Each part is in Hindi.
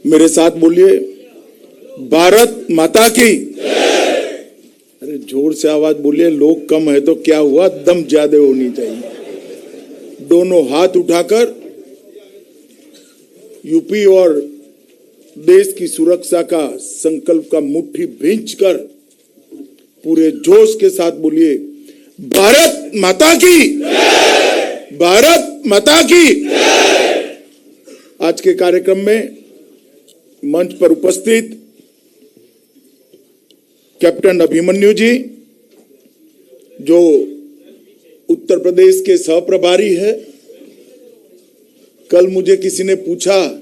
मेरे साथ बोलिए, भारत माता की। अरे जोर से आवाज बोलिए, लोग कम है तो क्या हुआ, दम ज्यादा होनी चाहिए। दोनों हाथ उठाकर यूपी और देश की सुरक्षा का संकल्प का मुट्ठी भींचकर पूरे जोश के साथ बोलिए, भारत माता की, भारत माता की। आज के कार्यक्रम में मंच पर उपस्थित कैप्टन अभिमन्यु जी, जो उत्तर प्रदेश के सहप्रभारी है। कल मुझे किसी ने पूछा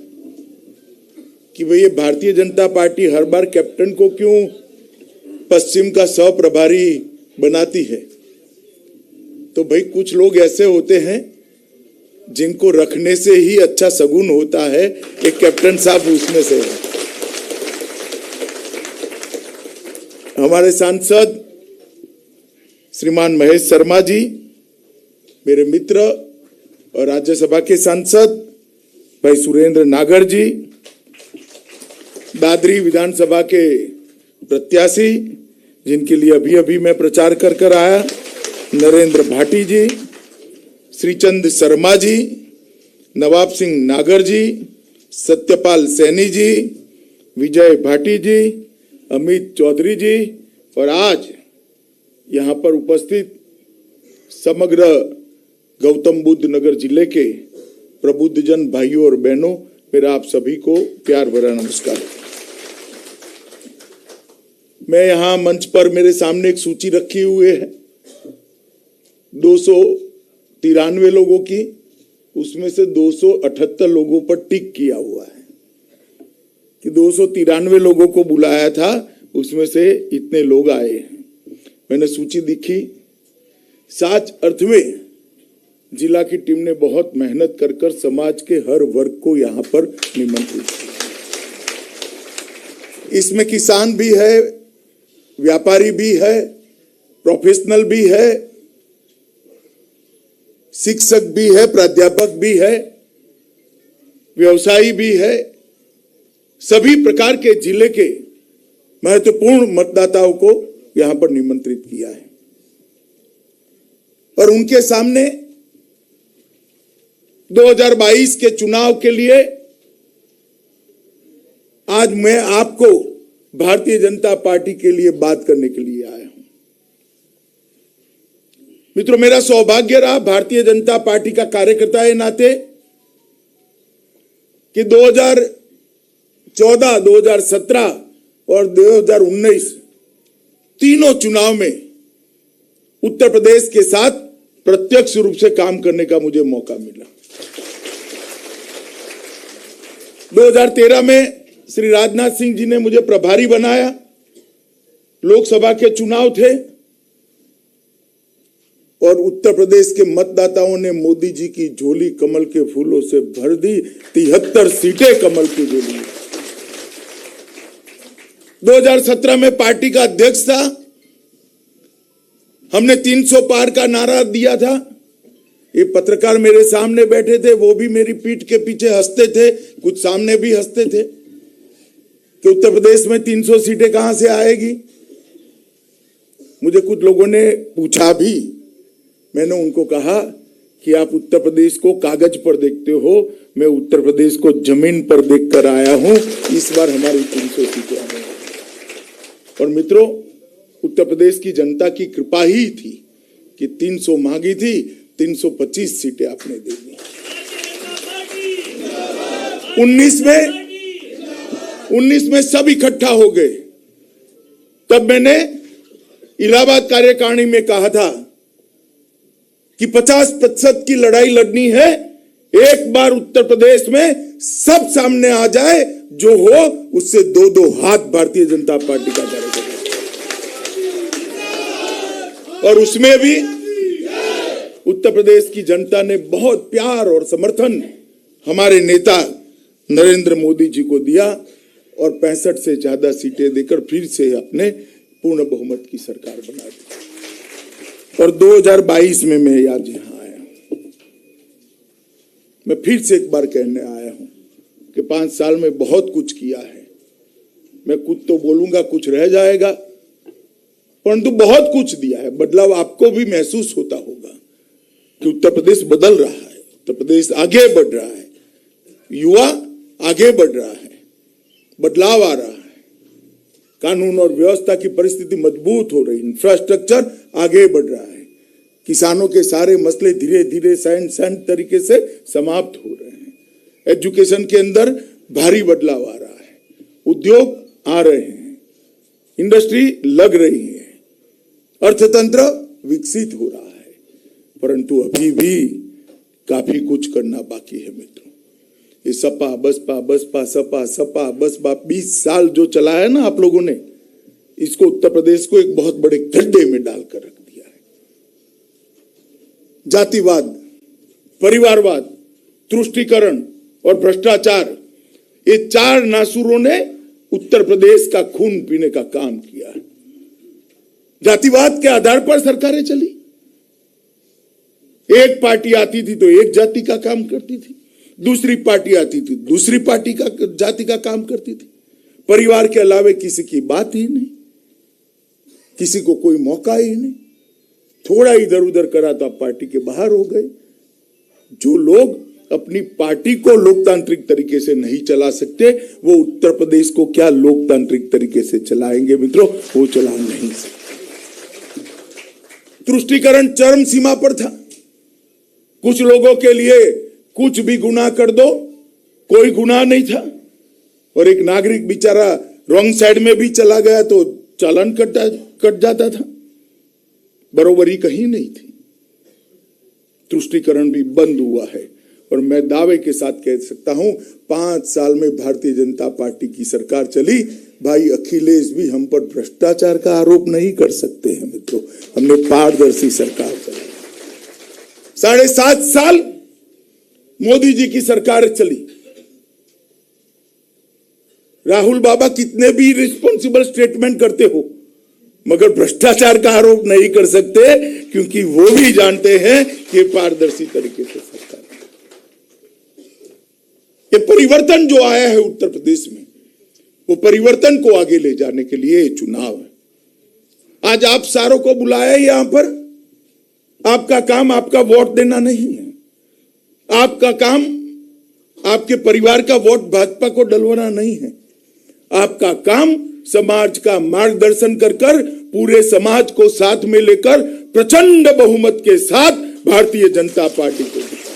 कि भाई ये भारतीय जनता पार्टी हर बार कैप्टन को क्यों पश्चिम का सहप्रभारी बनाती है। तो भाई कुछ लोग ऐसे होते हैं जिनको रखने से ही अच्छा सगुन होता है। एक कैप्टन साहब उसमें से है। हमारे सांसद श्रीमान महेश शर्मा जी, मेरे मित्र और राज्यसभा के सांसद भाई सुरेंद्र नागर जी, दादरी विधानसभा के प्रत्याशी जिनके लिए अभी अभी मैं प्रचार कर आया, नरेंद्र भाटी जी, श्रीचंद शर्मा जी, नवाब सिंह नागर जी, सत्यपाल सैनी जी, विजय भाटी जी, अमित चौधरी जी और आज यहां पर उपस्थित समग्र गौतम बुद्ध नगर जिले के प्रबुद्धजन भाइयों और बहनों, मेरा आप सभी को प्यार भरा नमस्कार। मैं यहां मंच पर मेरे सामने एक सूची रखी हुई है 293 लोगों की, उसमें से 278 लोगों पर टिक किया हुआ है कि 293 लोगों को बुलाया था, उसमें से इतने लोग आए। मैंने सूची देखी, सच अर्थ में जिला की टीम ने बहुत मेहनत कर समाज के हर वर्ग को यहां पर निमंत्रित किया। इसमें किसान भी है, व्यापारी भी है, प्रोफेशनल भी है, शिक्षक भी है, प्राध्यापक भी है, व्यवसायी भी है। सभी प्रकार के जिले के महत्वपूर्ण मतदाताओं को यहां पर निमंत्रित किया है और उनके सामने 2022 के चुनाव के लिए आज मैं आपको भारतीय जनता पार्टी के लिए बात करने के लिए आया हूं। मित्रों, मेरा सौभाग्य रहा भारतीय जनता पार्टी का कार्यकर्ता के नाते कि 2014, 2017 और 2019 तीनों चुनाव में उत्तर प्रदेश के साथ प्रत्यक्ष रूप से काम करने का मुझे मौका मिला। 2013 में श्री राजनाथ सिंह जी ने मुझे प्रभारी बनाया, लोकसभा के चुनाव थे और उत्तर प्रदेश के मतदाताओं ने मोदी जी की झोली कमल के फूलों से भर दी। 73 सीटें कमल की झोली। 2017 में पार्टी का अध्यक्ष था, हमने 300 पार का नारा दिया था। ये पत्रकार मेरे सामने बैठे थे, वो भी मेरी पीठ के पीछे हंसते थे, कुछ सामने भी हंसते थे कि उत्तर प्रदेश में 300 सीटें कहां से आएगी। मुझे कुछ लोगों ने पूछा भी, मैंने उनको कहा कि आप उत्तर प्रदेश को कागज पर देखते हो, मैं उत्तर प्रदेश को जमीन पर देखकर आया हूं। इस बार हमारी 300 सीटें आ गई और मित्रों, उत्तर प्रदेश की जनता की कृपा ही थी कि 300 मांगी थी, 325 सीटें आपने दे दी। 19 में सब इकट्ठा हो गए। तब मैंने इलाहाबाद कार्यकारिणी में कहा था कि 50% की लड़ाई लड़नी है, एक बार उत्तर प्रदेश में सब सामने आ जाए, जो हो उससे 2-2 हाथ भारतीय जनता पार्टी का करेगा। और उसमें भी उत्तर प्रदेश की जनता ने बहुत प्यार और समर्थन हमारे नेता नरेंद्र मोदी जी को दिया और 65 से ज्यादा सीटें देकर फिर से अपने पूर्ण बहुमत की सरकार बना दी। और 2022 में मैं आज यहां आया हूं। मैं फिर से एक बार कहने आया हूं कि 5 साल में बहुत कुछ किया है। मैं कुछ तो बोलूंगा, कुछ रह जाएगा, परंतु बहुत कुछ दिया है। बदलाव आपको भी महसूस होता होगा कि उत्तर प्रदेश बदल रहा है, उत्तर प्रदेश आगे बढ़ रहा है, युवा आगे बढ़ रहा है, बदलाव आ रहा है, कानून और व्यवस्था की परिस्थिति मजबूत हो रही, इंफ्रास्ट्रक्चर आगे बढ़ रहा है, किसानों के सारे मसले धीरे धीरे सहन तरीके से समाप्त हो रहे हैं, एजुकेशन के अंदर भारी बदलाव आ रहा है, उद्योग आ रहे हैं, इंडस्ट्री लग रही है, अर्थतंत्र विकसित हो रहा है, परंतु अभी भी काफी कुछ करना बाकी है मित्रों। ये सपा बसपा बसपा सपा सपा बसपा 20 साल जो चला है ना आप लोगों ने, इसको उत्तर प्रदेश को एक बहुत बड़े गड्ढे में डालकर रख दिया है। जातिवाद, परिवारवाद, तुष्टीकरण और भ्रष्टाचार, ये 4 नासुरों ने उत्तर प्रदेश का खून पीने का काम किया है। जातिवाद के आधार पर सरकारें चली, एक पार्टी आती थी तो एक जाति का काम करती थी, दूसरी पार्टी आती थी दूसरी पार्टी का जाति का काम करती थी। परिवार के अलावे किसी की बात ही नहीं, किसी को कोई मौका ही नहीं, थोड़ा इधर उधर करा तो आप पार्टी के बाहर हो गए। जो लोग अपनी पार्टी को लोकतांत्रिक तरीके से नहीं चला सकते, वो उत्तर प्रदेश को क्या लोकतांत्रिक तरीके से चलाएंगे मित्रों? वो चला नहीं सकते। तुष्टीकरण चरम सीमा पर था। कुछ लोगों के लिए कुछ भी गुनाह कर दो, कोई गुनाह नहीं था, और एक नागरिक बेचारा रॉन्ग साइड में भी चला गया तो चालान कट जाता था, बरोबरी कहीं नहीं थी। तुष्टीकरण भी बंद हुआ है, और मैं दावे के साथ कह सकता हूं 5 साल में भारतीय जनता पार्टी की सरकार चली, भाई अखिलेश भी हम पर भ्रष्टाचार का आरोप नहीं कर सकते हैं मित्रों। हमने पारदर्शी सरकार चलाई। 7.5 साल मोदी जी की सरकार चली। राहुल बाबा कितने भी रिस्पॉन्सिबल स्टेटमेंट करते हो, मगर भ्रष्टाचार का आरोप नहीं कर सकते, क्योंकि वो भी जानते हैं कि पारदर्शी तरीके से सरकार। ये परिवर्तन जो आया है उत्तर प्रदेश में, वो परिवर्तन को आगे ले जाने के लिए चुनाव है। आज आप सारों को बुलाया यहां पर, आपका काम आपका वोट देना नहीं है, आपका काम आपके परिवार का वोट भाजपा को डलवाना नहीं है। आपका काम समाज का मार्गदर्शन कर पूरे समाज को साथ में लेकर प्रचंड बहुमत के साथ भारतीय जनता पार्टी को जिताना।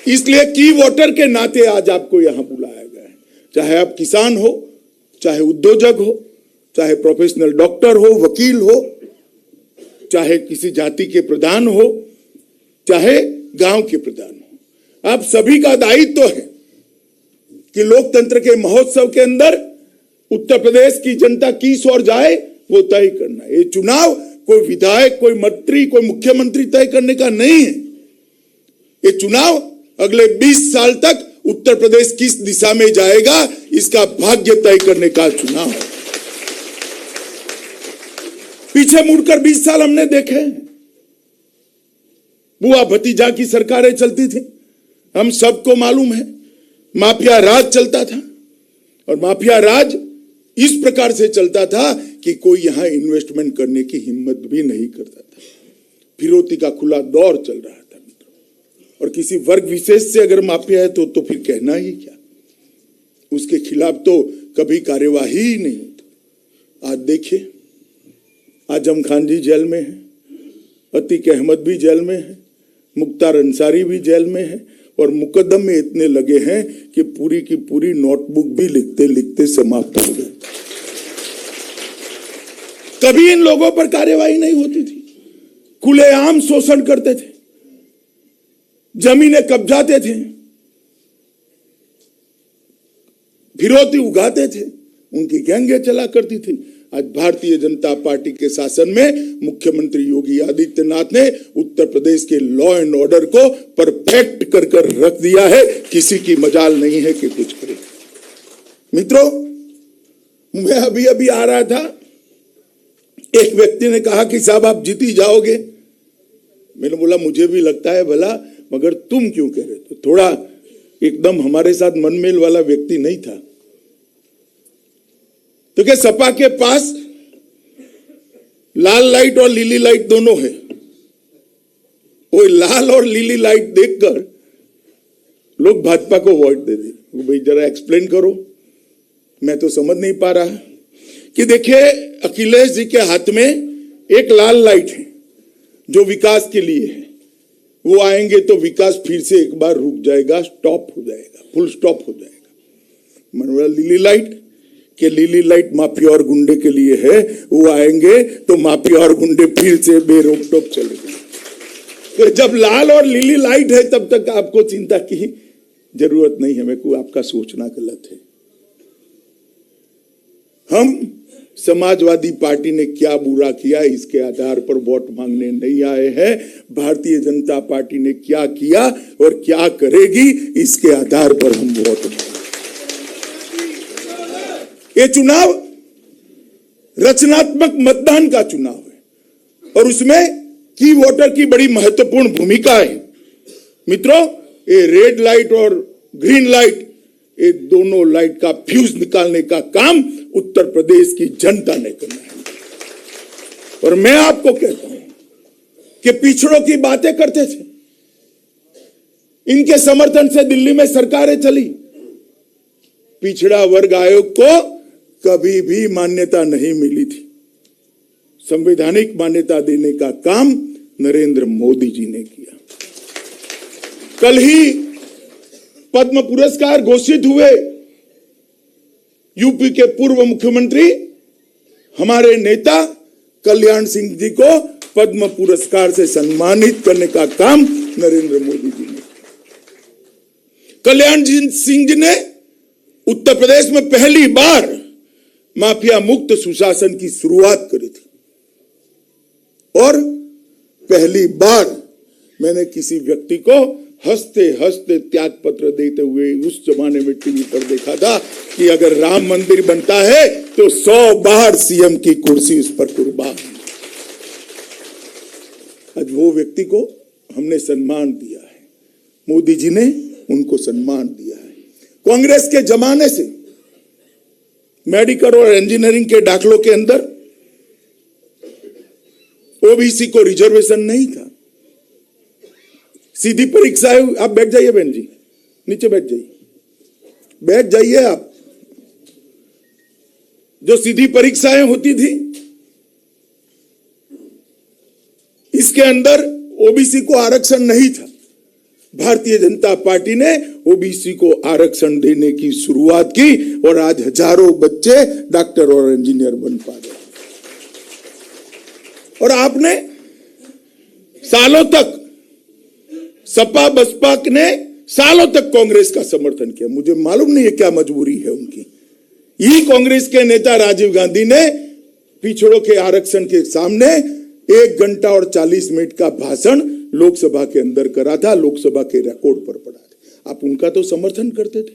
इसलिए की वोटर के नाते आज आपको यहां बुलाया गया है। चाहे आप किसान हो, चाहे उद्योजक हो, चाहे प्रोफेशनल डॉक्टर हो, वकील हो, चाहे किसी जाति के प्रधान हो, चाहे गांव के प्रधान हो, आप सभी का दायित्व है कि लोकतंत्र के महोत्सव के अंदर उत्तर प्रदेश की जनता किस ओर जाए वो तय करना है। ये चुनाव कोई विधायक, कोई मंत्री, कोई मुख्यमंत्री तय करने का नहीं है। ये चुनाव अगले 20 साल तक उत्तर प्रदेश किस दिशा में जाएगा, इसका भाग्य तय करने का चुनाव है। पीछे मुड़कर 20 साल हमने देखे, बुआ भतीजा की सरकारें चलती थी, हम सबको मालूम है। माफिया राज चलता था, और माफिया राज इस प्रकार से चलता था कि कोई यहां इन्वेस्टमेंट करने की हिम्मत भी नहीं करता था। फिरौती का खुला दौर चल रहा था मित्रों, और किसी वर्ग विशेष से अगर माफिया है तो फिर कहना ही क्या, उसके खिलाफ तो कभी कार्यवाही ही नहीं होती। आज देखिए, आजम खान जी जेल में है, अतीक अहमद भी जेल में है, मुख्तार अंसारी भी जेल में है, और मुकदमे इतने लगे हैं कि पूरी की पूरी नोटबुक भी लिखते लिखते समाप्त हो गए। कभी इन लोगों पर कार्यवाही नहीं होती थी, खुलेआम शोषण करते थे, जमीनें कब्जाते थे, फिरौती उगाते थे, उनकी गैंगें चला करती थी। आज भारतीय जनता पार्टी के शासन में मुख्यमंत्री योगी आदित्यनाथ ने उत्तर प्रदेश के लॉ एंड ऑर्डर को परफेक्ट कर रख दिया है। किसी की मजाल नहीं है कि कुछ करे। मित्रों, मैं अभी अभी आ रहा था, एक व्यक्ति ने कहा कि साहब आप जीत ही जाओगे। मैंने बोला मुझे भी लगता है भला, मगर तुम क्यों कह रहे? तो थोड़ा एकदम हमारे साथ मनमेल वाला व्यक्ति नहीं था। तो क्या सपा के पास लाल लाइट और लीली लाइट दोनों है। वो लाल और लीली लाइट देखकर लोग भाजपा को वोट दे दे। भाई जरा एक्सप्लेन करो, मैं तो समझ नहीं पा रहा कि देखिए अखिलेश जी के हाथ में एक लाल लाइट है जो विकास के लिए है। वो आएंगे तो विकास फिर से एक बार रुक जाएगा, स्टॉप हो जाएगा, फुल स्टॉप हो जाएगा। मनोरल लीली लाइट कि लीली लाइट माफिया और गुंडे के लिए है, वो आएंगे तो माफिया और गुंडे फिर से बेरोक टोक चलेंगे। तो जब लाल और लीली लाइट है तब तक आपको चिंता की जरूरत नहीं है। मेरे को आपका सोचना गलत है। हम समाजवादी पार्टी ने क्या बुरा किया इसके आधार पर वोट मांगने नहीं आए हैं। भारतीय जनता पार्टी ने क्या किया और क्या करेगी इसके आधार पर हम वोट मांगेंगे। ये चुनाव रचनात्मक मतदान का चुनाव है और उसमें की वोटर की बड़ी महत्वपूर्ण भूमिका है। मित्रों, ये रेड लाइट और ग्रीन लाइट, ये दोनों लाइट का फ्यूज निकालने का काम उत्तर प्रदेश की जनता ने करना है। और मैं आपको कहता हूं कि पिछड़ों की बातें करते थे, इनके समर्थन से दिल्ली में सरकारें चली। पिछड़ा वर्ग आयोग को कभी भी मान्यता नहीं मिली थी। संवैधानिक मान्यता देने का काम नरेंद्र मोदी जी ने किया। कल ही पद्म पुरस्कार घोषित हुए। यूपी के पूर्व मुख्यमंत्री हमारे नेता कल्याण सिंह जी को पद्म पुरस्कार से सम्मानित करने का काम नरेंद्र मोदी जी ने किया। कल्याण सिंह जी ने उत्तर प्रदेश में पहली बार माफिया मुक्त सुशासन की शुरुआत करी थी और पहली बार मैंने किसी व्यक्ति को हंसते हंसते त्याग पत्र देते हुए उस जमाने में टीवी पर देखा था कि अगर राम मंदिर बनता है तो 100 बार सीएम की कुर्सी उस पर कुर्बान। आज वो व्यक्ति को हमने सम्मान दिया है, मोदी जी ने उनको सम्मान दिया है। कांग्रेस के जमाने से मेडिकल और इंजीनियरिंग के दाखलों के अंदर ओबीसी को रिजर्वेशन नहीं था। सीधी परीक्षाएं, आप बैठ जाइए बहन जी, नीचे बैठ जाइए आप। जो सीधी परीक्षाएं होती थी इसके अंदर ओबीसी को आरक्षण नहीं था। भारतीय जनता पार्टी ने ओबीसी को आरक्षण देने की शुरुआत की और आज हजारों बच्चे डॉक्टर और इंजीनियर बन पा रहे हैं। और आपने सालों तक सपा बसपा ने सालों तक कांग्रेस का समर्थन किया। मुझे मालूम नहीं है क्या मजबूरी है उनकी। यही कांग्रेस के नेता राजीव गांधी ने पिछड़ों के आरक्षण के सामने 1 घंटा और 40 मिनट का भाषण लोकसभा के अंदर करा था, लोकसभा के रिकॉर्ड पर पड़ा था। आप उनका तो समर्थन करते थे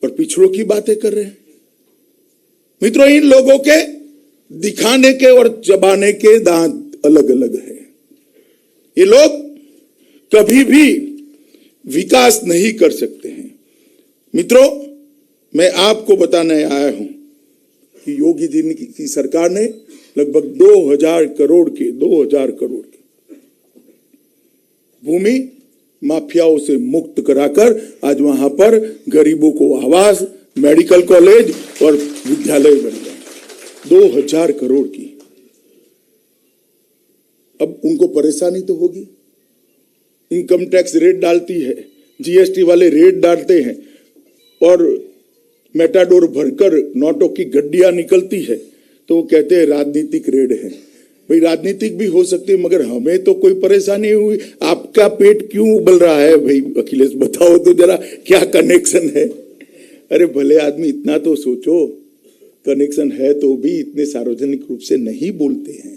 और पिछड़ों की बातें कर रहे हैं। मित्रों, इन लोगों के दिखाने के और चबाने के दांत अलग अलग है। ये लोग कभी भी विकास नहीं कर सकते हैं। मित्रों, मैं आपको बताने आया हूं कि योगी जी की सरकार ने लगभग 2000 करोड़ की भूमि माफियाओं से मुक्त कराकर आज वहां पर गरीबों को आवास, मेडिकल कॉलेज और विद्यालय बन गए। 2000 करोड़ की। अब उनको परेशानी तो होगी। इनकम टैक्स रेट डालती है, जीएसटी वाले रेट डालते हैं और मेटाडोर भरकर नोटों की गड्डियां निकलती है तो वो कहते हैं राजनीतिक रेड है। भाई राजनीतिक भी हो सकती है मगर हमें तो कोई परेशानी हुई। आपका पेट क्यों उबल रहा है भाई अखिलेश, बताओ तो जरा क्या कनेक्शन है। अरे भले आदमी इतना तो सोचो, कनेक्शन है तो भी इतने सार्वजनिक रूप से नहीं बोलते हैं।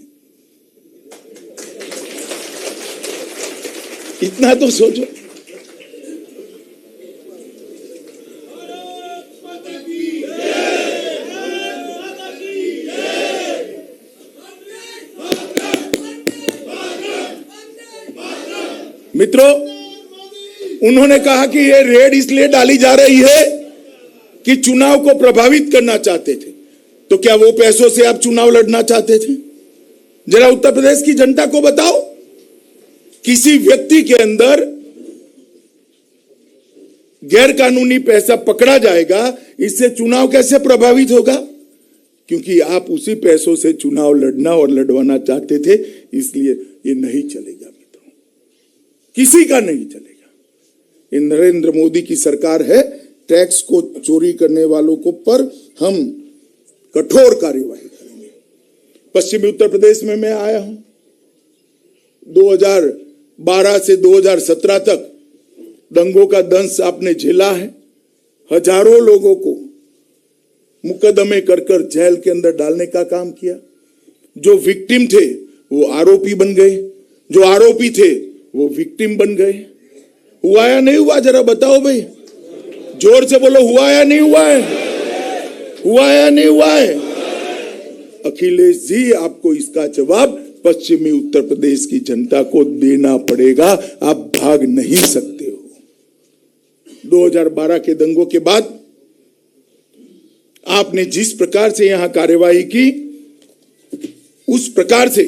इतना तो सोचो। मित्रों, उन्होंने कहा कि ये रेड इसलिए डाली जा रही है कि चुनाव को प्रभावित करना चाहते थे। तो क्या वो पैसों से आप चुनाव लड़ना चाहते थे? जरा उत्तर प्रदेश की जनता को बताओ, किसी व्यक्ति के अंदर गैर कानूनी पैसा पकड़ा जाएगा, इससे चुनाव कैसे प्रभावित होगा? क्योंकि आप उसी पैसों से चुनाव लड़ना और लड़वाना चाहते थे, इसलिए ये नहीं चलेगा मित्रों, किसी का नहीं चलेगा। ये नरेंद्र मोदी की सरकार है। टैक्स को चोरी करने वालों को पर हम कठोर कार्यवाही करेंगे। पश्चिमी उत्तर प्रदेश में मैं आया हूं। 2012 से 2017 तक दंगों का दंश आपने झेला है। हजारों लोगों को मुकदमे कर कर जेल के अंदर डालने का काम किया। जो विक्टिम थे वो आरोपी बन गए, जो आरोपी थे वो विक्टिम बन गए। हुआ या नहीं हुआ? जरा बताओ भाई, जोर से बोलो, हुआ या नहीं हुआ है? हुआ या नहीं हुआ है? अखिलेश जी, आपको इसका जवाब पश्चिमी उत्तर प्रदेश की जनता को देना पड़ेगा। आप भाग नहीं सकते हो। 2012 के दंगों के बाद आपने जिस प्रकार से यहां कार्यवाही की, उस प्रकार से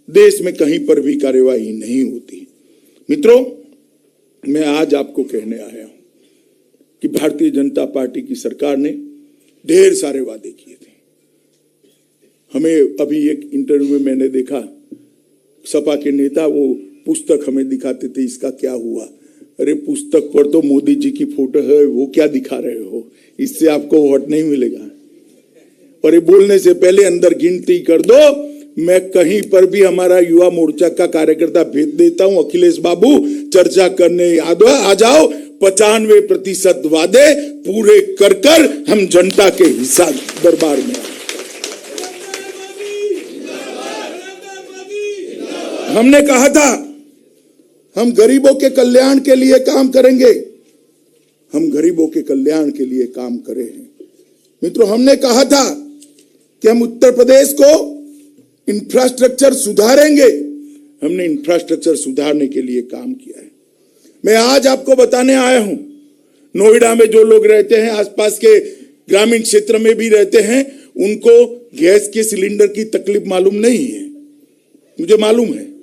देश में कहीं पर भी कार्यवाही नहीं होती। मित्रों, मैं आज आपको कहने आया हूं कि भारतीय जनता पार्टी की सरकार ने ढेर सारे वादे किए थे। हमें अभी एक इंटरव्यू में मैंने देखा, सपा के नेता वो पुस्तक हमें दिखाते थे, इसका क्या हुआ? अरे पुस्तक पर तो मोदी जी की फोटो है, वो क्या दिखा रहे हो? इससे आपको वोट नहीं मिलेगा। और ये बोलने से पहले अंदर गिनती कर दो। मैं कहीं पर भी हमारा युवा मोर्चा का कार्यकर्ता भेज देता हूं, अखिलेश बाबू चर्चा करने आ जाओ। 95% वादे पूरे कर कर हम जनता के हिसाब दरबार में। हमने कहा था हम गरीबों के कल्याण के लिए काम करेंगे। हम गरीबों के कल्याण के लिए काम करे हैं। मित्रों, हमने कहा था कि हम उत्तर प्रदेश को इंफ्रास्ट्रक्चर सुधारेंगे। हमने इंफ्रास्ट्रक्चर सुधारने के लिए काम किया है। मैं आज आपको बताने आया हूं, नोएडा में जो लोग रहते हैं, आसपास के ग्रामीण क्षेत्र में भी रहते हैं, उनको गैस के सिलेंडर की तकलीफ मालूम नहीं है, मुझे मालूम है।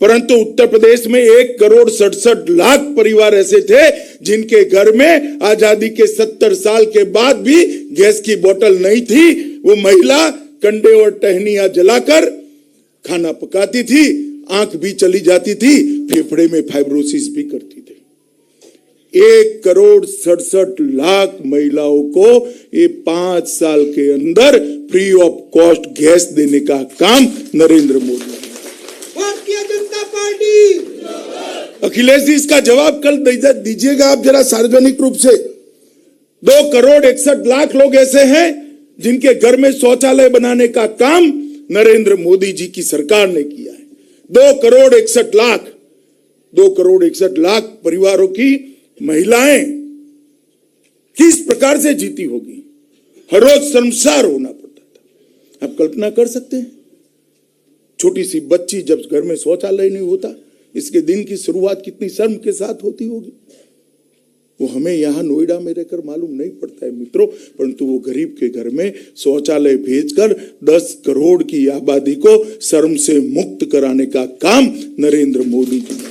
परंतु उत्तर प्रदेश में 1,67,00,000 परिवार ऐसे थे जिनके घर में आजादी के 70 साल के बाद भी गैस की बोतल नहीं थी। वो महिला कंडे और टहनियां जलाकर खाना पकाती थी, आंख भी चली जाती थी, फेफड़े में फाइब्रोसिस भी करती थी। 1,67,00,000 महिलाओं को ये 5 साल के अंदर फ्री ऑफ कॉस्ट गैस देने का काम नरेंद्र मोदी ने। भारतीय जनता पार्टी। अखिलेश जी, इसका जवाब कल दीजिएगा आप जरा सार्वजनिक रूप से। 2,61,00,000 लोग ऐसे हैं जिनके घर में शौचालय बनाने का काम नरेंद्र मोदी जी की सरकार ने किया है। 2,61,00,000 2,61,00,000 परिवारों की महिलाएं किस प्रकार से जीती होगी? हर रोज शर्मसार होना पड़ता था। आप कल्पना कर सकते हैं, छोटी सी बच्ची जब घर में शौचालय नहीं होता, इसके दिन की शुरुआत कितनी शर्म के साथ होती होगी। वो हमें यहां नोएडा में रहकर मालूम नहीं पड़ता है मित्रों, परंतु वो गरीब के घर में शौचालय भेजकर 10 करोड़ की आबादी को शर्म से मुक्त कराने का काम नरेंद्र मोदी जी ने।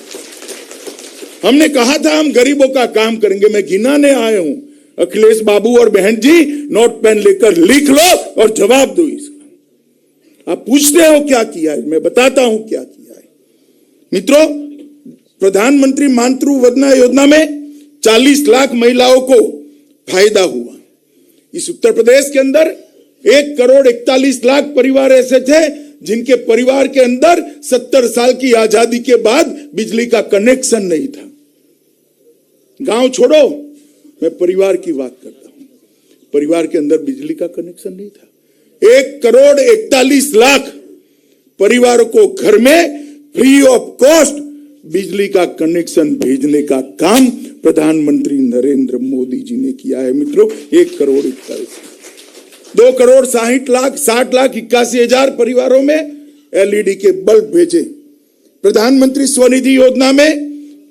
हमने कहा था हम गरीबों का काम करेंगे। मैं गिनाने आया हूं, अखिलेश बाबू और बहन जी, नोट पेन लेकर लिख लो और जवाब दो इसका। आप पूछते हो क्या किया है, मैं बताता हूं क्या किया है। मित्रों, प्रधानमंत्री मातृ वंदना योजना में 40 लाख महिलाओं को फायदा हुआ। इस उत्तर प्रदेश के अंदर 1,41,00,000 परिवार ऐसे थे जिनके परिवार के अंदर 70 साल की आजादी के बाद बिजली का कनेक्शन नहीं था। गांव छोड़ो, मैं परिवार की बात करता हूं। परिवार के अंदर बिजली का कनेक्शन नहीं था। 1,41,00,000 परिवारों को घर में फ्री ऑफ कॉस्ट बिजली का कनेक्शन भेजने का काम प्रधानमंत्री नरेंद्र मोदी जी ने किया है। मित्रों, 1,41,00,000 2,60,81,000 परिवारों में एलईडी के बल्ब भेजे। प्रधानमंत्री स्वनिधि योजना में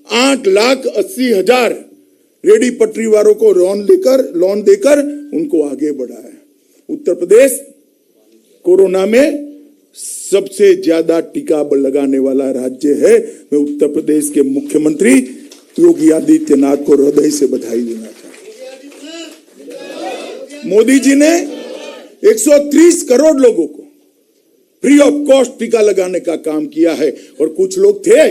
8,80,000 रेडी पटरी वालों को लोन देकर उनको आगे बढ़ाया। उत्तर प्रदेश कोरोना में सबसे ज्यादा टीका लगाने वाला राज्य है। मैं उत्तर प्रदेश के मुख्यमंत्री योगी आदित्यनाथ को हृदय से बधाई देना चाहता हूं। मोदी जी ने 130 करोड़ लोगों को फ्री ऑफ कॉस्ट टीका लगाने का काम किया है। और कुछ लोग थे,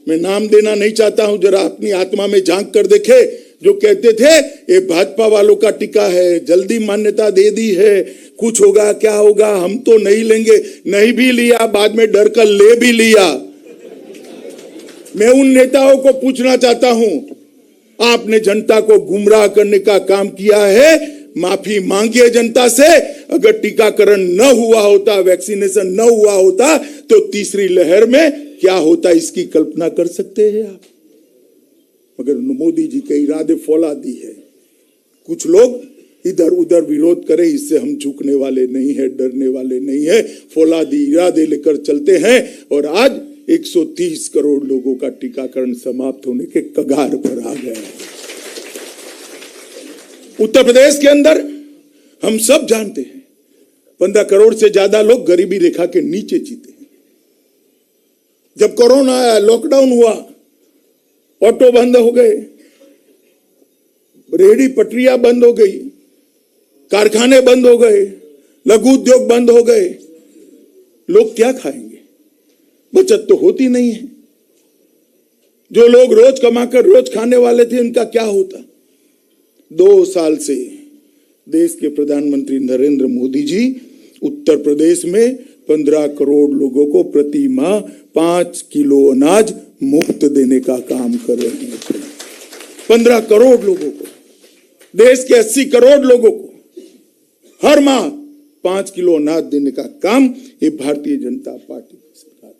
मैं नाम देना नहीं चाहता हूं, जरा अपनी आत्मा में झांक कर देखे, जो कहते थे ये भाजपा वालों का टीका है, जल्दी मान्यता दे दी है, कुछ होगा क्या होगा, हम तो नहीं लेंगे। नहीं भी लिया, बाद में डर कर ले भी लिया। मैं उन नेताओं को पूछना चाहता हूं, आपने जनता को गुमराह करने का काम किया है, माफी मांगिए जनता से। अगर टीकाकरण न हुआ होता, वैक्सीनेशन न हुआ होता, तो तीसरी लहर में क्या होता इसकी कल्पना कर सकते हैं आप। मगर मोदी जी के इरादे फौलादी है। कुछ लोग इधर उधर विरोध करें, इससे हम झुकने वाले नहीं है, डरने वाले नहीं है, फौलादी इरादे लेकर चलते हैं। और आज 130 करोड़ लोगों का टीकाकरण समाप्त होने के कगार पर आ गया। उत्तर प्रदेश के अंदर हम सब जानते हैं 15 करोड़ से ज्यादा लोग गरीबी रेखा के नीचे जीते हैं। जब कोरोना आया, लॉकडाउन हुआ, ऑटो बंद हो गए, रेहड़ी पटरियां बंद हो गई, कारखाने बंद हो गए, लघु उद्योग बंद हो गए। लोग क्या खाएंगे? बचत तो होती नहीं है। जो लोग रोज कमाकर रोज खाने वाले थे, उनका क्या होता? 2 साल से देश के प्रधानमंत्री नरेंद्र मोदी जी उत्तर प्रदेश में 15 करोड़ लोगों को प्रति माह 5 किलो अनाज मुफ्त देने का काम कर रहे हैं। 15 करोड़ लोगों को, देश के 80 करोड़ लोगों को हर माह 5 किलो अनाज देने का काम ये भारतीय जनता पार्टी की सरकार।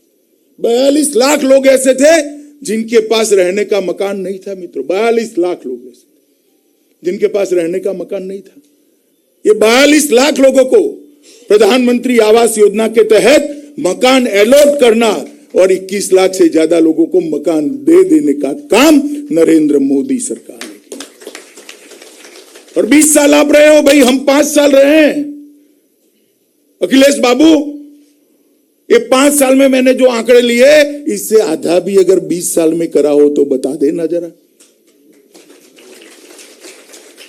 42 लाख लोग ऐसे थे जिनके पास रहने का मकान नहीं था। मित्रों, 42 लाख लोग ऐसे थे जिनके पास रहने का मकान नहीं था। ये 42 लाख लोगों को प्रधानमंत्री आवास योजना के तहत मकान अलॉट करना और 21 लाख से ज्यादा लोगों को मकान दे देने का काम नरेंद्र मोदी सरकार ने किया। और 20 साल आप रहे हो भाई, हम 5 साल रहे हैं। अखिलेश बाबू, ये 5 साल में मैंने जो आंकड़े लिए, इससे आधा भी अगर 20 साल में करा हो तो बता देना जरा।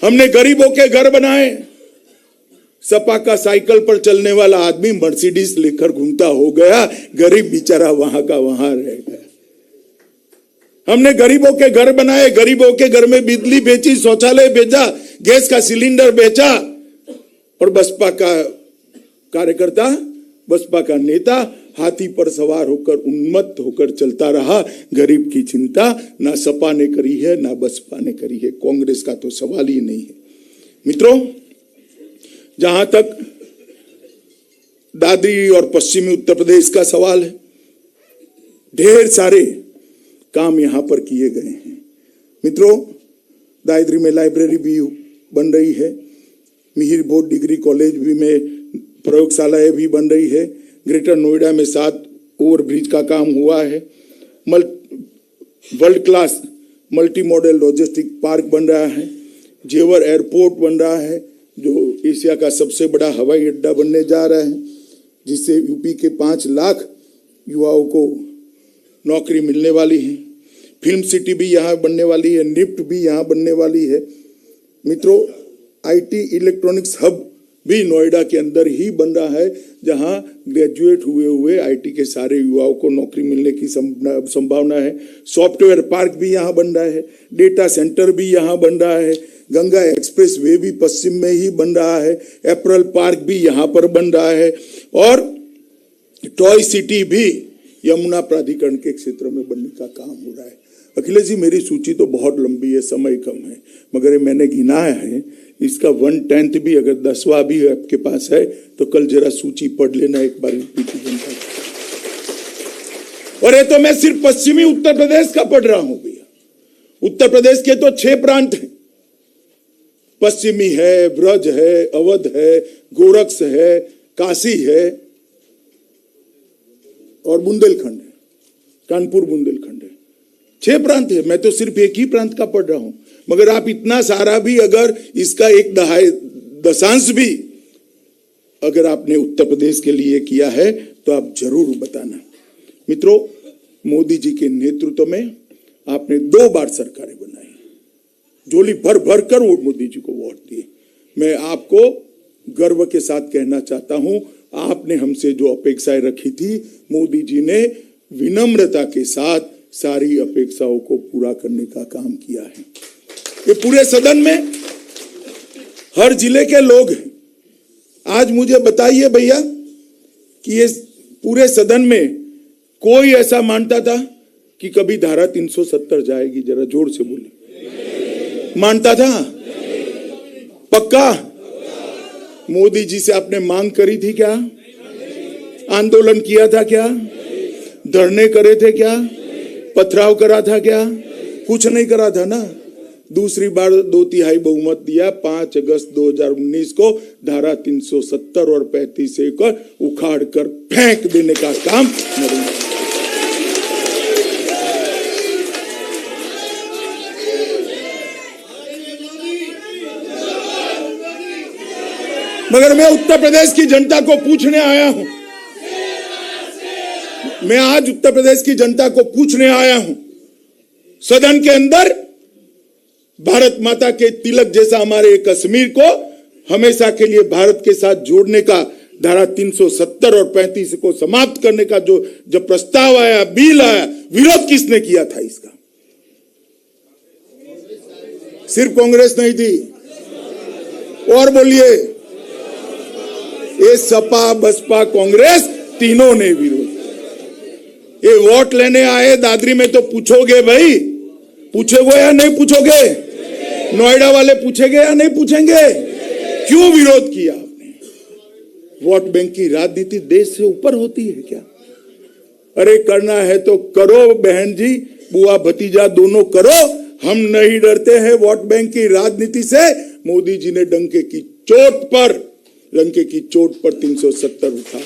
हमने गरीबों के घर बनाए। सपा का साइकिल पर चलने वाला आदमी मर्सिडीज लेकर घूमता हो गया, गरीब बेचारा वहां का वहां रह गया। हमने गरीबों के घर बनाए, गरीबों के घर में बिजली बेची, शौचालय बेचा, गैस का सिलेंडर बेचा। और बसपा का कार्यकर्ता, बसपा का नेता हाथी पर सवार होकर उन्मत्त होकर चलता रहा। गरीब की चिंता ना सपा ने करी है, ना बसपा ने करी है। कांग्रेस का तो सवाल ही नहीं है। मित्रों, जहां तक दादरी और पश्चिमी उत्तर प्रदेश का सवाल है, ढेर सारे काम यहां पर किए गए हैं। मित्रों, दादरी में लाइब्रेरी भी बन रही है, मिहिर बोर्ड डिग्री कॉलेज भी में प्रयोगशालाएं भी बन रही है, ग्रेटर नोएडा में 7 ओवरब्रिज का काम हुआ है, world class multi modal logistic park बन रहा है, जेवर एयरपोर्ट बन रहा है जो एशिया का सबसे बड़ा हवाई अड्डा बनने जा रहा है, जिससे यूपी के 5 लाख युवाओं को नौकरी मिलने वाली है। फिल्म सिटी भी यहाँ बनने वाली है, निफ्ट भी यहाँ बनने वाली है। मित्रों, आईटी इलेक्ट्रॉनिक्स हब भी नोएडा के अंदर ही बन रहा है, जहां ग्रेजुएट हुए आईटी के सारे युवाओं को नौकरी मिलने की संभावना है। सॉफ्टवेयर पार्क भी यहां बन रहा है, डेटा सेंटर भी यहां बन रहा है, गंगा एक्सप्रेस वे भी पश्चिम में ही बन रहा है, एप्रल पार्क भी यहां पर बन रहा है, और टॉय सिटी भी यमुना प्राधिकरण के क्षेत्र में बनने का काम हो रहा है। अखिलेश जी, मेरी सूची तो बहुत लंबी है, समय कम है, मगर मैंने गिनाया है, इसका 1/10 भी अगर 10वां भी आपके पास है तो कल जरा सूची पढ़ लेना एक बार जनता। और ये तो मैं सिर्फ पश्चिमी उत्तर प्रदेश का पढ़ रहा हूं भैया। उत्तर प्रदेश के तो 6 प्रांत हैं, पश्चिमी है, ब्रज है, अवध है, गोरक्ष है, काशी है और बुंदेलखंड है, कानपुर बुंदेलखंड है। 6 प्रांत है, मैं तो सिर्फ एक ही प्रांत का पढ़ रहा हूं, मगर आप इतना सारा भी अगर इसका 1/10 भी अगर आपने उत्तर प्रदेश के लिए किया है तो आप जरूर बताना। मित्रों, मोदी जी के नेतृत्व में आपने 2 बार सरकारें बनाई, झोली भर भर कर वो मोदी जी को वोट दिए। मैं आपको गर्व के साथ कहना चाहता हूं, आपने हमसे जो अपेक्षाएं रखी थी, मोदी जी ने विनम्रता के साथ सारी अपेक्षाओं को पूरा करने का काम किया है। ये पूरे सदन में हर जिले के लोग हैं। आज मुझे बताइए भैया कि ये पूरे सदन में कोई ऐसा मानता था कि कभी धारा 370 जाएगी? जरा जोर से बोले। मानता था? पक्का? मोदी जी से आपने मांग करी थी क्या? आंदोलन किया था क्या? धरने करे थे क्या? पथराव करा था क्या? कुछ नहीं करा था ना। दूसरी बार 2/3 बहुमत दिया। 5 अगस्त 2019 को धारा 370 और 35A को उखाड़ कर फेंक देने का काम नरेंद्र। मगर मैं उत्तर प्रदेश की जनता को पूछने आया हूं, मैं आज उत्तर प्रदेश की जनता को पूछने आया हूं, सदन के अंदर भारत माता के तिलक जैसा हमारे कश्मीर को हमेशा के लिए भारत के साथ जोड़ने का धारा 370 और 35 को समाप्त करने का जो जब प्रस्ताव आया, बिल आया, विरोध किसने किया था इसका? सिर्फ कांग्रेस नहीं थी। और बोलिए, ये सपा, बसपा, कांग्रेस तीनों ने विरोध। ये वोट लेने आए दादरी में तो पूछोगे भाई, पूछोगे या नहीं पूछोगे? नोएडा वाले पूछेंगे या नहीं पूछेंगे? क्यों विरोध किया आपने? वोट बैंक की राजनीति देश से ऊपर होती है क्या? अरे करना है तो करो बहन जी, बुआ भतीजा दोनों करो, हम नहीं डरते हैं वोट बैंक की राजनीति से। मोदी जी ने डंके की चोट पर 370 उठा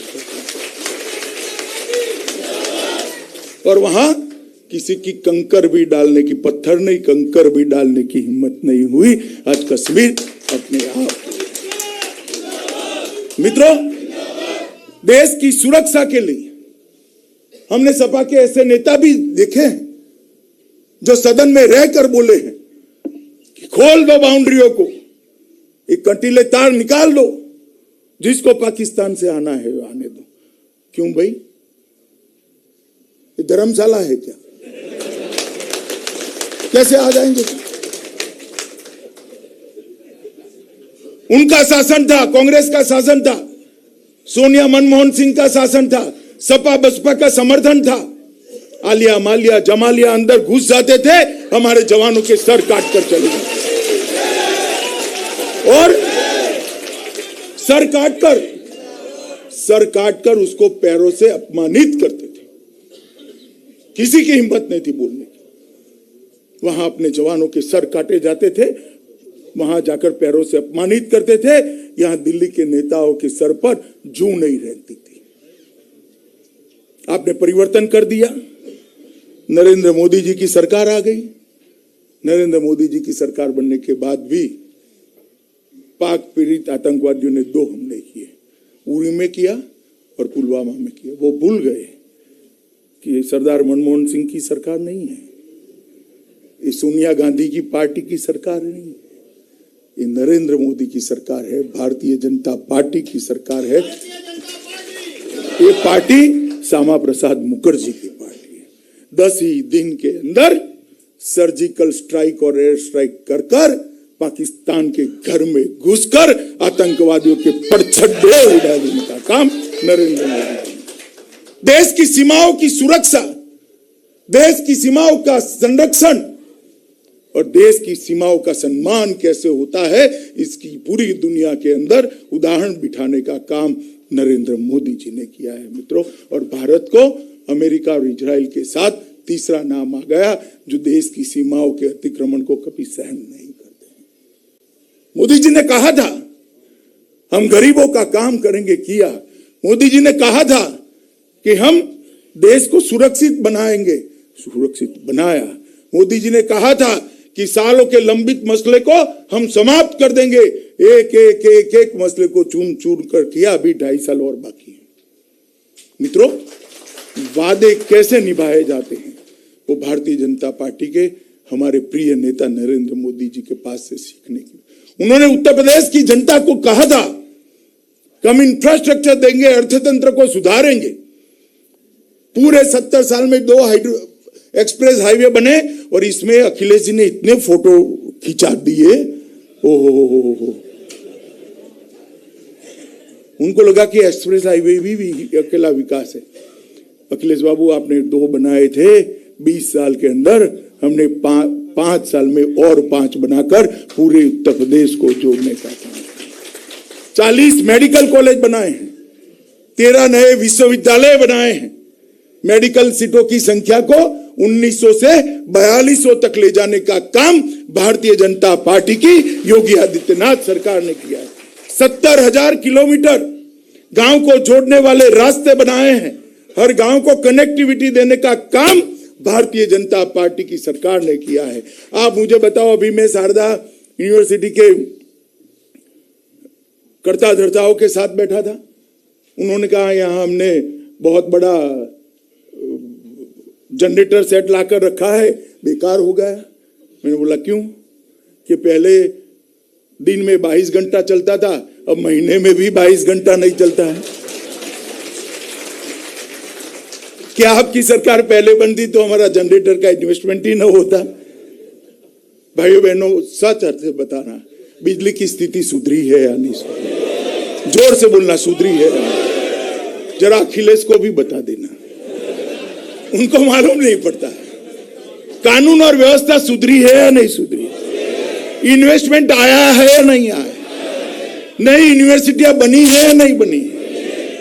और वहां किसी की कंकर भी डालने की, पत्थर नहीं कंकर भी डालने की हिम्मत नहीं हुई। आज कश्मीर अपने आप। मित्रों, देश की सुरक्षा के लिए हमने सपा के ऐसे नेता भी देखे हैं जो सदन में रहकर बोले हैं कि खोल दो बाउंड्रियों को, एक कंटीले तार निकाल दो, जिसको पाकिस्तान से आना है आने दो। क्यों भाई? ये धर्मशाला है क्या? कैसे आ जाएंगे? उनका शासन था, कांग्रेस का शासन था, सोनिया मनमोहन सिंह का शासन था, सपा बसपा का समर्थन था। आलिया मालिया जमालिया अंदर घुस जाते थे, हमारे जवानों के सर काट कर चले जाते और सर काटकर उसको पैरों से अपमानित करते थे। किसी की हिम्मत नहीं थी बोलने की। वहां अपने जवानों के सर काटे जाते थे, वहां जाकर पैरों से अपमानित करते थे। यहां दिल्ली के नेताओं के सर पर जूं नहीं रहती थी। आपने परिवर्तन कर दिया। नरेंद्र मोदी जी की सरकार आ गई। नरेंद्र मोदी जी की सरकार बनने के बाद भी पाक पीड़ित आतंकवादियों ने 2 हमले किए, उरी में किया और पुलवामा में किया। वो भूल गए कि सरदार मनमोहन सिंह की सरकार नहीं है, ये सोनिया गांधी की पार्टी की सरकार नहीं है, ये नरेंद्र मोदी की सरकार है, भारतीय जनता पार्टी की सरकार है। ये पार्टी श्यामा प्रसाद मुखर्जी की पार्टी है। 10 ही दिन के अंदर सर्जिकल स्ट्राइक और एयर स्ट्राइक कर पाकिस्तान के घर में घुसकर आतंकवादियों के परछड्डे उड़ा देने का काम नरेंद्र मोदी। देश की सीमाओं की सुरक्षा, देश की सीमाओं का संरक्षण और देश की सीमाओं का सम्मान कैसे होता है, इसकी पूरी दुनिया के अंदर उदाहरण बिठाने का काम नरेंद्र मोदी जी ने किया है मित्रों। और भारत को अमेरिका और इजराइल के साथ तीसरा नाम आ गया जो देश की सीमाओं के अतिक्रमण को कभी सहन नहीं करते। मोदी जी ने कहा था हम गरीबों का काम करेंगे, किया। मोदी जी ने कहा था कि हम देश को सुरक्षित बनाएंगे, सुरक्षित बनाया। मोदी जी ने कहा था कि सालों के लंबित मसले को हम समाप्त कर देंगे। एक एक एक एक मसले को चुन चुन कर किया, अभी 2.5 साल और बाकी है। मित्रों, वादे कैसे निभाए जाते हैं वो भारतीय जनता पार्टी के हमारे प्रिय नेता नरेंद्र मोदी जी के पास से सीखने की। उन्होंने उत्तर प्रदेश की जनता को कहा था कि हम इंफ्रास्ट्रक्चर देंगे, अर्थतंत्र को सुधारेंगे। पूरे 70 साल में 2 एक्सप्रेस हाईवे बने और इसमें अखिलेश जी ने इतने फोटो खिंचा दिए, ओहो, उनको लगा कि एक्सप्रेस हाईवे भी अकेला विकास है। अखिलेश बाबू, आपने 2 बनाए थे 20 साल के अंदर, हमने 5 साल में और 5 बनाकर पूरे उत्तर प्रदेश को जोड़ने का काम। 40 मेडिकल कॉलेज बनाए हैं, 13 नए विश्वविद्यालय बनाए हैं, मेडिकल सीटों की संख्या को 1900 से 4200 तक ले जाने का काम भारतीय जनता पार्टी की योगी आदित्यनाथ सरकार ने किया है। 70,000 किलोमीटर गांव को जोड़ने वाले रास्ते बनाए हैं। हर गांव को कनेक्टिविटी देने का काम भारतीय जनता पार्टी की सरकार ने किया है। आप मुझे बताओ, अभी मैं शारदा यूनिवर्सिटी के कर्ता धर्ताओं के साथ बैठा था। उन्होंने कहा यहां हमने बहुत बड़ा जनरेटर सेट लाकर रखा है, बेकार हो गया। मैंने बोला क्यों? कि पहले दिन में 22 घंटा चलता था, अब महीने में भी 22 घंटा नहीं चलता है। क्या आपकी सरकार पहले बनती तो हमारा जनरेटर का इन्वेस्टमेंट ही न होता? भाइयों बहनों, सच अर्थ से बताना, बिजली की स्थिति सुधरी है या नहीं सुधरी? जोर से बोलना, सुधरी है? जरा अखिलेश को भी बता देना, उनको मालूम नहीं पड़ता है। कानून और व्यवस्था सुधरी है या नहीं सुधरी? इन्वेस्टमेंट आया है या नहीं आया? नई यूनिवर्सिटियां बनी है या नहीं बनी?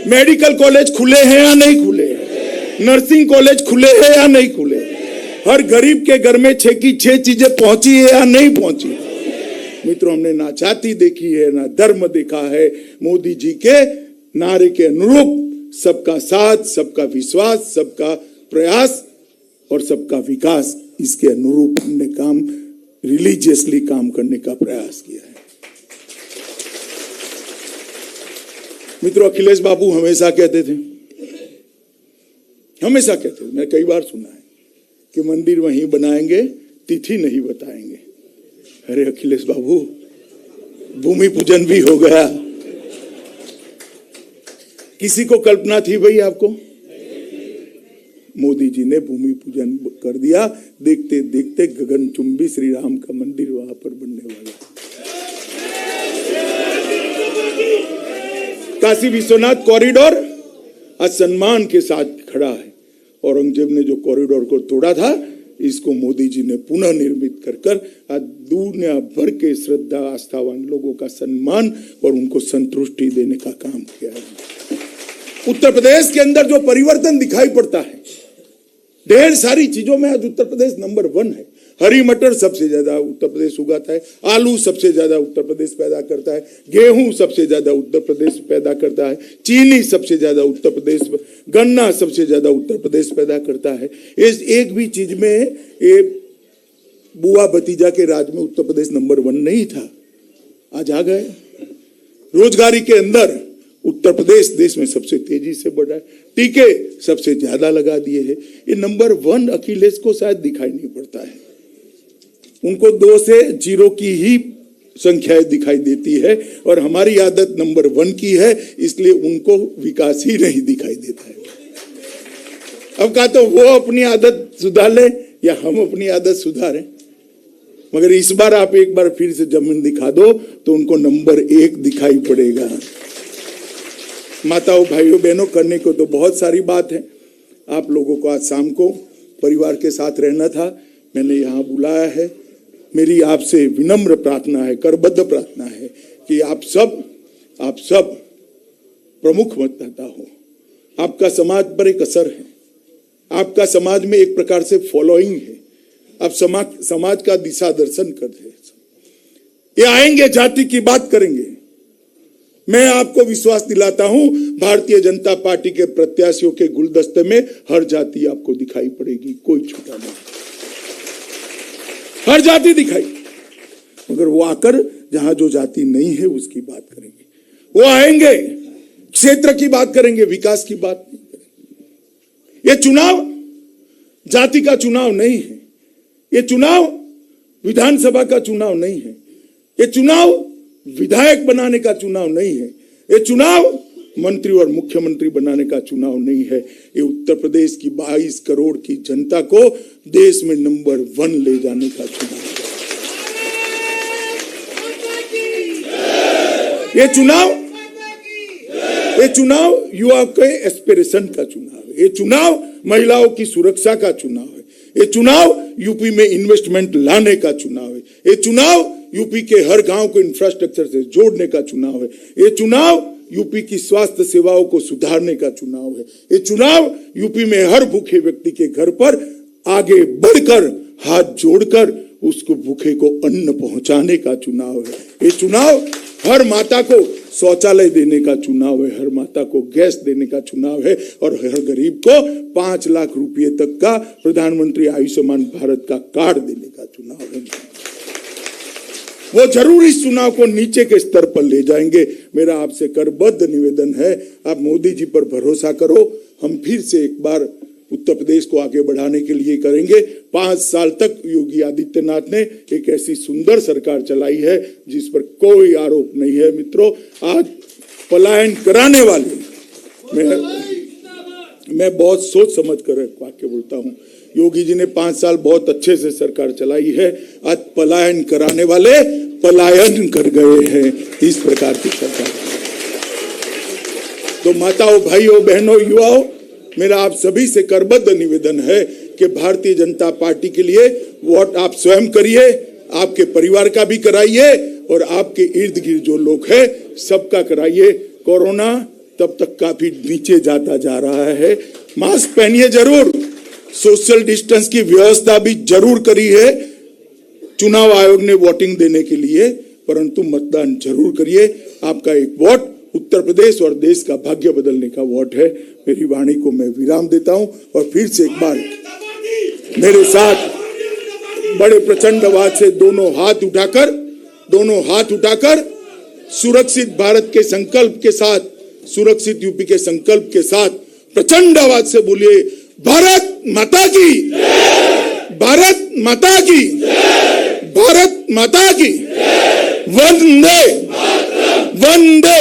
मेडिकल कॉलेज खुले हैं या नहीं खुले? नर्सिंग कॉलेज खुले हैं या नहीं खुले? हर गरीब के घर में 6 की 6 चीजें पहुंची है या नहीं पहुंची? मित्रों, हमने ना जाति देखी है ना धर्म देखा है। मोदी जी के नारे के अनुरूप सबका साथ, सबका विश्वास, सबका प्रयास और सबका विकास, इसके अनुरूप हमने काम रिलीजियसली काम करने का प्रयास किया है। मित्रों, अखिलेश बाबू हमेशा कहते थे, मैं कई बार सुना है कि मंदिर वहीं बनाएंगे, तिथि नहीं बताएंगे। अरे अखिलेश बाबू, भूमि पूजन भी हो गया। किसी को कल्पना थी भाई आपको? मोदी जी ने भूमि पूजन कर दिया। देखते देखते गगनचुंबी श्री राम का मंदिर वहां पर बनने वाला। काशी विश्वनाथ कॉरिडोर आज सम्मान के साथ खड़ा है। औरंगजेब ने जो कॉरिडोर को तोड़ा था, इसको मोदी जी ने पुनः निर्मित कर आज दुनिया भर के श्रद्धा आस्थावान लोगों का सम्मान और उनको संतुष्टि देने का काम किया है। उत्तर प्रदेश के अंदर जो परिवर्तन दिखाई पड़ता है, ढेर सारी चीजों में आज उत्तर प्रदेश नंबर 1 है। हरी मटर सबसे ज्यादा उत्तर प्रदेश उगाता है, आलू सबसे ज्यादा उत्तर प्रदेश पैदा करता है, गेहूं सबसे ज्यादा उत्तर प्रदेश पैदा करता है, चीनी सबसे ज्यादा उत्तर प्रदेश, गन्ना सबसे ज्यादा उत्तर प्रदेश पैदा करता है। इस एक भी चीज में ये बुआ भतीजा के राज में उत्तर प्रदेश नंबर 1 नहीं था, आज आ गए। रोजगारी के अंदर उत्तर प्रदेश देश में सबसे तेजी से बढ़ा है, टीके सबसे ज्यादा लगा दिए हैं। ये नंबर 1 अखिलेश को शायद दिखाई नहीं पड़ता है, उनको 2 से 0 की ही संख्याएं दिखाई देती है और हमारी आदत नंबर 1 की है, इसलिए उनको विकास ही नहीं दिखाई देता है। अब कहा तो वो अपनी आदत सुधार ले या हम अपनी आदत सुधारें, मगर इस बार आप एक बार फिर से जमीन दिखा दो तो उनको नंबर 1 दिखाई पड़ेगा। माताओं, भाइयों, बहनों, करने को तो बहुत सारी बात है। आप लोगों को आज शाम को परिवार के साथ रहना था, मैंने यहाँ बुलाया है। मेरी आपसे विनम्र प्रार्थना है, करबद्ध प्रार्थना है कि आप सब प्रमुख मतदाता हो। आपका समाज पर एक असर है, आपका समाज में एक प्रकार से फॉलोइंग है, आप समाज का दिशा दर्शन करते हैं। ये आएंगे, जाति की बात करेंगे। मैं आपको विश्वास दिलाता हूं, भारतीय जनता पार्टी के प्रत्याशियों के गुलदस्ते में हर जाति आपको दिखाई पड़ेगी, कोई छूटा नहीं। हर जाति दिखाई, मगर वो आकर जहां जो जाति नहीं है उसकी बात करेंगे। वो आएंगे, क्षेत्र की बात करेंगे, विकास की बात नहीं करेंगे। ये चुनाव जाति का चुनाव नहीं है, ये चुनाव विधानसभा का चुनाव नहीं है, ये चुनाव विधायक बनाने का चुनाव नहीं है, ये चुनाव मंत्री और मुख्यमंत्री बनाने का चुनाव नहीं है। ये उत्तर प्रदेश की 22 करोड़ की जनता को देश में नंबर 1 ले जाने का चुनाव है। ये चुनाव युवा के एस्पिरेशन का चुनाव है, ये चुनाव महिलाओं की सुरक्षा का चुनाव है, ये चुनाव यूपी में इन्वेस्टमेंट लाने का चुनाव है, ये चुनाव यूपी के हर गांव को इंफ्रास्ट्रक्चर से जोड़ने का चुनाव है, ये चुनाव यूपी की स्वास्थ्य सेवाओं को सुधारने का चुनाव है, ये चुनाव यूपी में हर भूखे व्यक्ति के घर पर आगे बढ़कर हाथ जोड़कर उसको भूखे को अन्न पहुंचाने का चुनाव है। ये चुनाव हर माता को शौचालय देने का चुनाव है, हर माता को गैस देने का चुनाव है और हर गरीब को 5 लाख रुपए तक का प्रधानमंत्री आयुष्मान भारत का कार्ड देने का चुनाव है। वो जरूर इस चुनाव को नीचे के स्तर पर ले जाएंगे। मेरा आपसे करबद्ध निवेदन है, आप मोदी जी पर भरोसा करो। हम फिर से एक बार उत्तर प्रदेश को आगे बढ़ाने के लिए करेंगे। 5 साल तक योगी आदित्यनाथ ने एक ऐसी सुंदर सरकार चलाई है जिस पर कोई आरोप नहीं है। मित्रों, आज पलायन कराने वाले, मैं बहुत सोच समझ कर वाक्य बोलता हूं। योगी जी ने 5 साल बहुत अच्छे से सरकार चलाई है, आज पलायन कराने वाले पलायन कर गए हैं इस प्रकार की सरकार। तो माताओं, भाइयों, बहनों, युवाओं, मेरा आप सभी से करबद्ध निवेदन है कि भारतीय जनता पार्टी के लिए वोट आप स्वयं करिए, आपके परिवार का भी कराइए और आपके इर्द गिर्द जो लोग हैं सबका कराइए। कोरोना तब तक काफी नीचे जाता जा रहा है, मास्क पहनिए जरूर, सोशल डिस्टेंस की व्यवस्था भी जरूर करी है चुनाव आयोग ने वोटिंग देने के लिए, परंतु मतदान जरूर करिए। आपका एक वोट उत्तर प्रदेश और देश का भाग्य बदलने का वोट है। मेरी वाणी को मैं विराम देता हूं और फिर से एक बार मेरे साथ बड़े प्रचंड आवाज से दोनों हाथ उठाकर सुरक्षित भारत के संकल्प के साथ, सुरक्षित यूपी के संकल्प के साथ प्रचंड आवाज से बोलिए, भारत माता की, भारत माता की, भारत माता की, वंदे वंदे